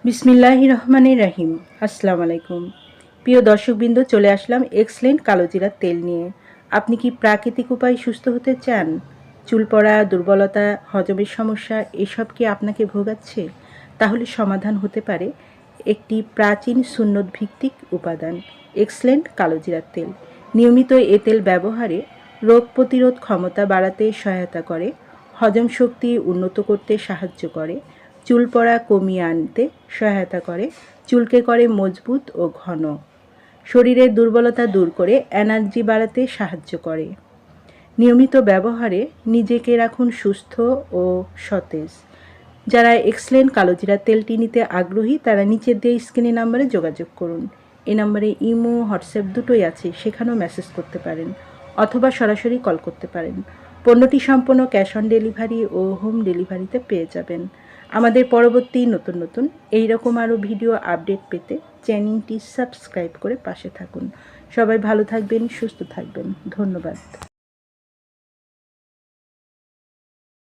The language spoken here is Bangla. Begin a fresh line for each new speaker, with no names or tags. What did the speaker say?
বিসমিল্লাহির রহমানির রহিম। আসসালামু আলাইকুম। প্রিয় দর্শকবৃন্দ, চলে আসলাম এক্সেলেন্ট কালোজিরার তেল নিয়ে। আপনি কি প্রাকৃতিক উপায়ে সুস্থ হতে চান? চুল পড়া, দুর্বলতা, হজমের সমস্যা এসব কি আপনাকে ভোগাচ্ছে? তাহলে সমাধান হতে পারে একটি প্রাচীন সুন্নত ভিত্তিক উপাদান, এক্সেলেন্ট কালোজিরার তেল। নিয়মিত এ তেল ব্যবহারে রোগ প্রতিরোধ ক্ষমতা বাড়াতে সহায়তা করে, হজম শক্তি উন্নত করতে সাহায্য করে, চুল পড়া কমিয়ে আনতে সহায়তা করে, চুলকে করে মজবুত ও ঘন, শরীরের দুর্বলতা দূর করে এনার্জি বাড়াতে সাহায্য করে। নিয়মিত ব্যবহারে নিজেকে রাখুন সুস্থ ও সতেজ। যারা এক্সেলেন্ট কালোজিরা তেলটি নিতে আগ্রহী তারা নিচের দিয়ে স্ক্রিনে নাম্বারে যোগাযোগ করুন। এই নাম্বারে ইমো, হোয়াটসঅ্যাপ দুটোই আছে, সেখানেও মেসেজ করতে পারেন অথবা সরাসরি কল করতে পারেন। পণ্যটি সম্পূর্ণ ক্যাশ অন ডেলিভারি ও হোম ডেলিভারিতে পেয়ে যাবেন। আমাদের পরবর্তী নতুন এইরকম আরও ভিডিও আপডেট পেতে চ্যানেলটি সাবস্ক্রাইব করে পাশে থাকুন। সবাই ভালো থাকবেন, সুস্থ থাকবেন। ধন্যবাদ।